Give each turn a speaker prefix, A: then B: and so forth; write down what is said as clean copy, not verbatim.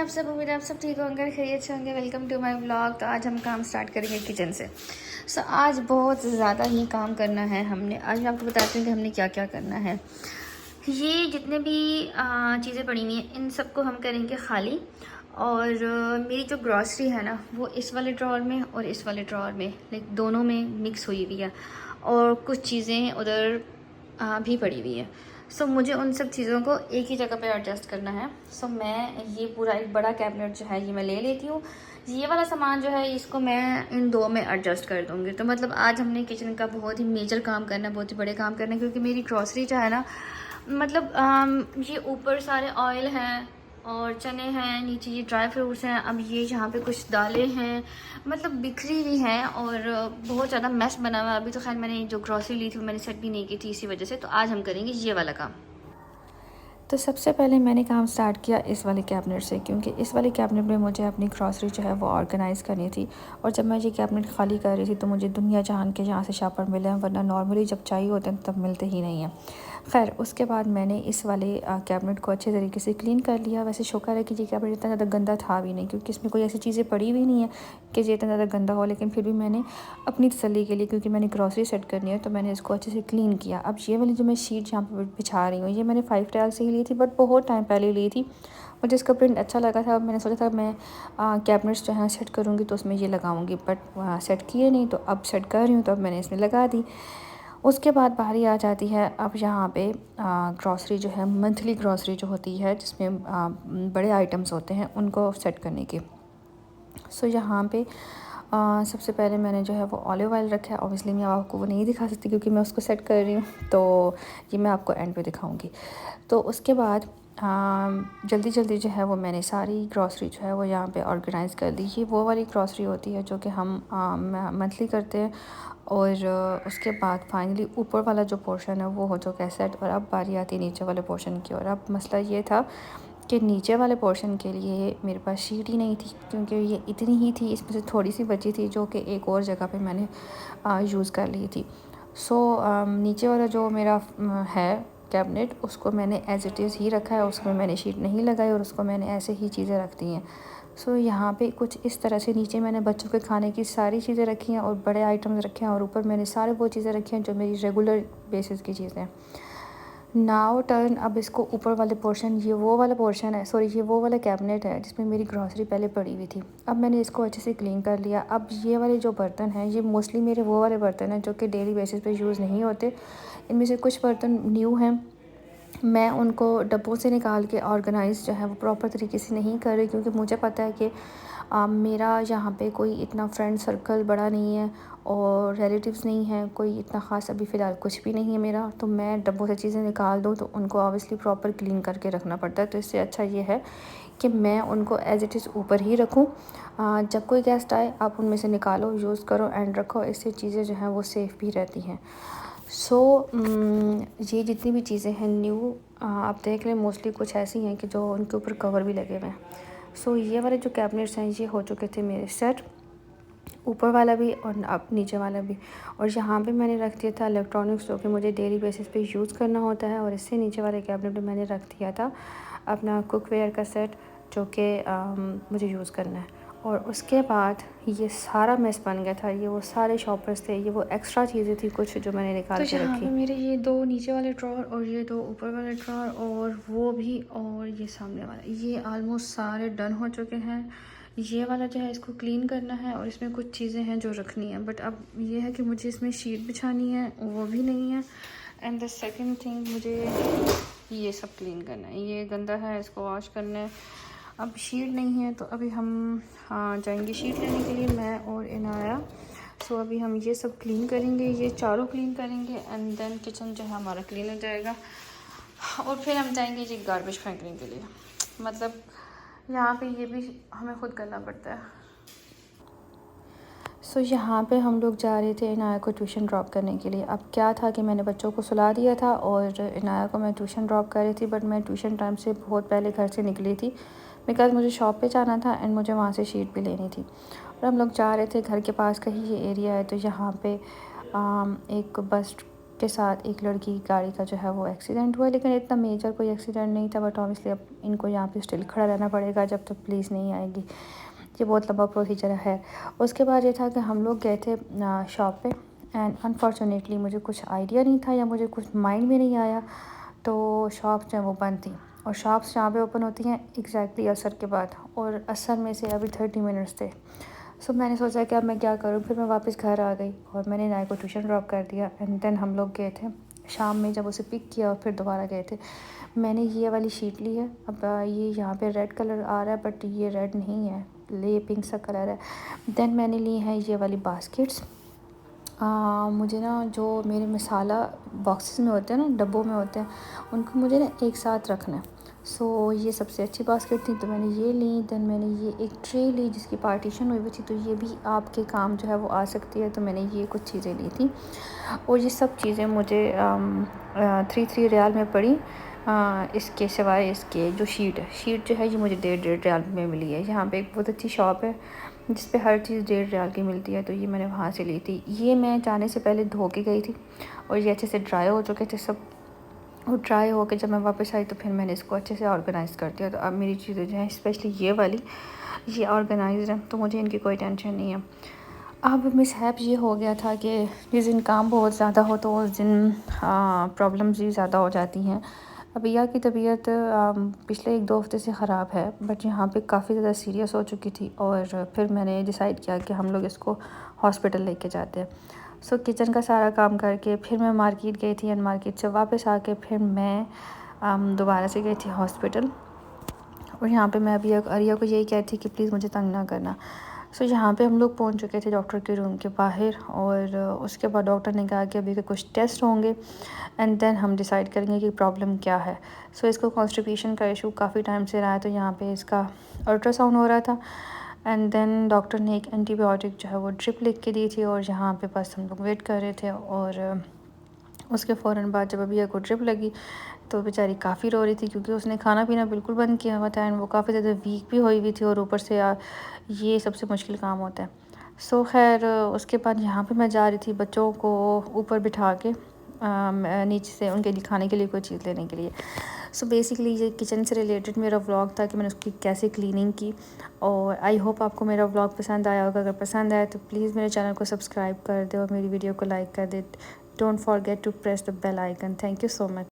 A: आप सब? उम्मीद है आप सब ठीक होंगे, खैरियत से होंगे। Welcome to my vlog. तो आज हम काम स्टार्ट करेंगे किचन से। आज बहुत ज़्यादा ही काम करना है हमने। आज मैं आपको बताती हूँ कि हमने क्या क्या करना है। ये जितने भी चीज़ें पड़ी हुई हैं इन सबको हम करेंगे खाली। और मेरी जो ग्रॉसरी है ना वो इस वाले ड्रॉअर में और इस वाले ड्रॉअर में, लाइक दोनों में मिक्स हुई हुई है। और कुछ चीज़ें उधर भी पड़ी हुई है। मुझे उन सब चीज़ों को एक ही जगह पे एडजस्ट करना है। मैं ये पूरा एक बड़ा कैबिनेट जो है ये मैं ले लेती हूँ। ये वाला सामान जो है इसको मैं इन दो में एडजस्ट कर दूँगी। तो मतलब आज हमने किचन का बहुत ही मेजर काम करना है, बहुत ही बड़े काम करना है, क्योंकि मेरी ग्रॉसरी जो है ना, मतलब ये ऊपर सारे ऑयल हैं और चने हैं, नीचे ये ड्राई फ्रूट्स हैं, अब ये यहाँ पे कुछ दालें हैं, मतलब बिखरी हुई हैं और बहुत ज़्यादा मैस बना हुआ है। अभी तो खैर मैंने जो ग्रॉसरी ली थी वो मैंने सेट भी नहीं की थी इसी वजह से। तो आज हम करेंगे ये वाला काम। तो सबसे पहले मैंने काम स्टार्ट किया इस वाले कैबिनेट से, क्योंकि इस वाले कैबिनेट में मुझे अपनी ग्रॉसरी जो है वो ऑर्गेनाइज़ करनी थी। और जब मैं ये कैबिनेट खाली कर रही थी तो मुझे दुनिया जहान के यहाँ से शापर मिले हैं, वरना नॉर्मली जब चाहिए होते हैं तब मिलते ही नहीं हैं। खैर उसके बाद मैंने इस वाले कैबिनेट को अच्छे तरीके से क्लीन कर लिया। वैसे शुक्र है कि ये कैबिनेट इतना ज़्यादा गंदा था भी नहीं, क्योंकि इसमें कोई ऐसी चीज़ें पड़ी हुई नहीं है कि ये इतना ज़्यादा गंदा हो। लेकिन फिर भी मैंने अपनी तसल्ली के लिए, क्योंकि मैंने ग्रॉसरी सेट करनी है, तो मैंने इसको अच्छे से क्लीन किया। अब ये वाली जो मैं शीट यहाँ पर बिछा रही हूँ ये मैंने 5 टाइल से ही ली थी, बट बहुत टाइम पहले ली थी। मुझे इसका प्रिंट अच्छा लगा था। मैंने सोचा था मैं कैबिनेट्स जो है सेट करूँगी तो उसमें ये लगाऊँगी, बट सेट किए नहीं, तो अब सेट कर रही हूँ तो अब मैंने इसमें लगा दी। उसके बाद बारी आ जाती है अब यहाँ पे ग्रॉसरी जो है, मंथली ग्रॉसरी जो होती है जिसमें बड़े आइटम्स होते हैं उनको सेट करने की। यहाँ पे सबसे पहले मैंने जो है वो ऑलिव ऑयल रखा है। ऑब्वियसली मैं आपको वो नहीं दिखा सकती क्योंकि मैं उसको सेट कर रही हूँ, तो ये मैं आपको एंड पे दिखाऊंगी। तो उसके बाद जल्दी जल्दी जो है वो मैंने सारी ग्रॉसरी जो है वो यहाँ पे ऑर्गेनाइज़ कर दी। ये वो वाली ग्रॉसरी होती है जो कि हम मंथली करते हैं। और उसके बाद फाइनली ऊपर वाला जो पोर्शन है वो हो चुका है सेट। और अब बारी आती है नीचे वाले पोर्शन की। और अब मसला ये था कि नीचे वाले पोर्शन के लिए मेरे पास शीट ही नहीं थी, क्योंकि ये इतनी ही थी, इसमें से थोड़ी सी बची थी जो कि एक और जगह पे मैंने यूज़ कर ली थी। नीचे वाला जो मेरा है कैबिनेट, उसको मैंने एज़ इट इज़ ही रखा है, उसमें मैंने शीट नहीं लगाई और उसको मैंने ऐसे ही चीज़ें रख दी हैं। यहाँ पे कुछ इस तरह से नीचे मैंने बच्चों के खाने की सारी चीज़ें रखी हैं और बड़े आइटम्स रखे हैं, और ऊपर मैंने सारे वो चीज़ें रखी हैं जो मेरी रेगुलर बेसिस की चीज़ें हैं। नाउ टर्न, अब इसको ऊपर वाले पोर्शन, ये वो वाला पोर्शन है, सॉरी ये वो वाला कैबिनेट है जिसमें मेरी ग्रॉसरी पहले पड़ी हुई थी। अब मैंने इसको अच्छे से क्लीन कर लिया। अब ये वाले जो बर्तन हैं ये मोस्टली मेरे वो वाले बर्तन हैं जो कि डेली बेसिस पे यूज़ नहीं होते। इनमें से कुछ बर्तन न्यू हैं, मैं उनको डब्बों से निकाल के ऑर्गेनाइज़ जो है वो प्रॉपर तरीके से नहीं कर रही, क्योंकि मुझे पता है कि मेरा यहाँ पे कोई इतना फ्रेंड सर्कल बड़ा नहीं है और रिलेटिव्स नहीं हैं, कोई इतना ख़ास अभी फ़िलहाल कुछ भी नहीं है मेरा। तो मैं डब्बों से चीज़ें निकाल दूँ तो उनको ऑब्वियसली प्रॉपर क्लीन करके रखना पड़ता है। तो इससे अच्छा ये है कि मैं उनको एज़ इट इज़ ऊपर ही रखूँ। जब कोई गेस्ट आए आप उनमें से निकालो, यूज़ करो एंड रखो। इससे चीज़ें जो हैं वो सेफ़ भी रहती हैं। ये जितनी भी चीज़ें हैं न्यू, आप देख लें, मोस्टली कुछ ऐसी हैं कि जो उनके ऊपर कवर भी लगे हुए हैं। ये वाले जो कैबिनेट्स हैं ये हो चुके थे मेरे सेट, ऊपर वाला भी और अब नीचे वाला भी। और यहाँ पे मैंने रख दिया था इलेक्ट्रॉनिक्स जो कि मुझे डेली बेसिस पे यूज़ करना होता है। और इससे नीचे वाले कैबिनेट में मैंने रख दिया था अपना कुकवेयर का सेट जो कि मुझे यूज़ करना है। और उसके बाद ये सारा मेस बन गया था। ये वो सारे शॉपर्स थे, ये वो एक्स्ट्रा चीज़ें थी कुछ जो मैंने निकाल के रखी। मेरे ये दो नीचे वाले ड्रॉर और ये दो ऊपर वाले ड्रॉर और वो भी, और ये सामने वाला, ये ऑलमोस्ट सारे डन हो चुके हैं। ये वाला जो है इसको क्लीन करना है और इसमें कुछ चीज़ें हैं जो रखनी है, बट अब ये है कि मुझे इसमें शीट बिछानी है, वो भी नहीं है। एंड द सेकंड थिंग, मुझे ये सब क्लीन करना है, ये गंदा है, इसको वॉश करना है। अब शीट नहीं है तो अभी हम जाएंगे शीट लेने के लिए, मैं और इनाया। अभी हम ये सब क्लीन करेंगे, ये चारों क्लीन करेंगे एंड देन किचन जो है हमारा क्लीन हो जाएगा। और फिर हम जाएंगे ये गार्बेज फेंकने के लिए। मतलब यहाँ पे ये भी हमें खुद करना पड़ता है। यहाँ पे हम लोग जा रहे थे इनाया को ट्यूशन ड्रॉप करने के लिए। अब क्या था कि मैंने बच्चों को सुला दिया था और इनाया को मैं ट्यूशन ड्रॉप कर रही थी, बट मैं ट्यूशन टाइम से बहुत पहले घर से निकली थी बिकॉज़ मुझे शॉप पे जाना था एंड मुझे वहाँ से शीट भी लेनी थी। और हम लोग जा रहे थे, घर के पास कहीं ये एरिया है, तो यहाँ पे एक बस के साथ एक लड़की की गाड़ी का जो है वो एक्सीडेंट हुआ, लेकिन इतना मेजर कोई एक्सीडेंट नहीं था। बट ऑब्वियसली अब इनको यहाँ पे स्टिल खड़ा रहना पड़ेगा जब तक पुलिस नहीं आएगी। ये बहुत लंबा प्रोसीजर है। उसके बाद ये था कि हम लोग गए थे शॉप पे, एंड अनफॉर्चुनेटली मुझे कुछ आइडिया नहीं था या मुझे कुछ माइंड में नहीं आया, तो शॉप जो है वो बंद थी। और शॉप्स जहाँ पे ओपन होती हैं एग्जैक्टली असर के बाद, और असर में से अभी 30 मिनट्स थे। सो मैंने सोचा कि अब मैं क्या करूँ। फिर मैं वापस घर आ गई और मैंने नाय को ट्यूशन ड्रॉप कर दिया, एंड देन हम लोग गए थे शाम में, जब उसे पिक किया और फिर दोबारा गए थे। मैंने ये वाली शीट ली है। अब ये यहाँ पे रेड कलर आ रहा है बट ये रेड नहीं है, ये पिंक सा कलर है। देन मैंने ली है ये वाली बास्केट्स। मुझे ना जो मेरे मसाला बॉक्सेस में होते हैं ना, डब्बों में होते हैं, उनको मुझे ना एक साथ रखना है। सो ये सबसे अच्छी बास्केट थी तो मैंने ये ली। देन मैंने ये एक ट्रे ली जिसकी पार्टीशन हुई हुई थी, तो ये भी आपके काम जो है वो आ सकती है। तो मैंने ये कुछ चीज़ें ली थी और ये सब चीज़ें मुझे 3 रियाल में पड़ी। इसके सिवाय इसके जो शीट जो है ये मुझे 1.5 रियाल में मिली है। यहाँ पे एक बहुत अच्छी शॉप है जिस पे हर चीज़ 1.5 रियाल की मिलती है, तो ये मैंने वहाँ से ली थी। ये मैं जाने से पहले धो के गई थी और ये अच्छे से ड्राई हो चुके थे सब। और ड्राई हो के जब मैं वापस आई तो फिर मैंने इसको अच्छे से ऑर्गेनाइज़ कर दिया। तो अब मेरी चीज़ें जो हैं, स्पेशली ये वाली, ये ऑर्गेनाइज्ड है, तो मुझे इनकी कोई टेंशन नहीं है। अब मिसहैप ये हो गया था कि जिस दिन काम बहुत ज़्यादा हो तो उस दिन प्रॉब्लम्स भी ज़्यादा हो जाती हैं। अबिया की तबीयत पिछले 1-2 हफ़्ते से ख़राब है, बट यहाँ पे काफ़ी ज़्यादा सीरियस हो चुकी थी और फिर मैंने डिसाइड किया कि हम लोग इसको हॉस्पिटल लेके जाते हैं। सो किचन का सारा काम करके फिर मैं मार्केट गई थी, एंड मार्केट से वापस आके फिर मैं दोबारा से गई थी हॉस्पिटल। और यहाँ पे मैं अभी अरिया को यही कहती थी कि प्लीज़ मुझे तंग ना करना। सो यहाँ पे हम लोग पहुँच चुके थे डॉक्टर के रूम के बाहर, और उसके बाद डॉक्टर ने कहा कि अभी के कुछ टेस्ट होंगे एंड देन हम डिसाइड करेंगे कि प्रॉब्लम क्या है। सो इसको कॉन्स्टिपेशन का इशू काफ़ी टाइम से रहा है, तो यहाँ पे इसका अल्ट्रासाउंड हो रहा था। एंड देन डॉक्टर ने एक एंटीबायोटिक जो है वो ड्रिप लिख के दी थी, और यहाँ पे बस हम लोग वेट कर रहे थे। और उसके फ़ौरन बाद जब अभी को ड्रिप लगी तो बेचारी काफ़ी रो रही थी, क्योंकि उसने खाना पीना बिल्कुल बंद किया हुआ था एंड वो काफ़ी ज़्यादा वीक भी हुई हुई थी, और ऊपर से ये सबसे मुश्किल काम होता है। सो खैर उसके बाद यहाँ पे मैं जा रही थी बच्चों को ऊपर बिठा के नीचे से उनके लिए खाने के लिए कोई चीज़ लेने के लिए। सो बेसिकली ये किचन से रिलेटेड मेरा व्लॉग था कि मैंने उसकी कैसे क्लीनिंग की। और आई होप आपको मेरा व्लॉग पसंद आया होगा। अगर पसंद आया तो प्लीज़ मेरे चैनल को सब्सक्राइब कर दे और मेरी वीडियो को लाइक कर दे। Don't forget to press the bell icon. Thank you so much.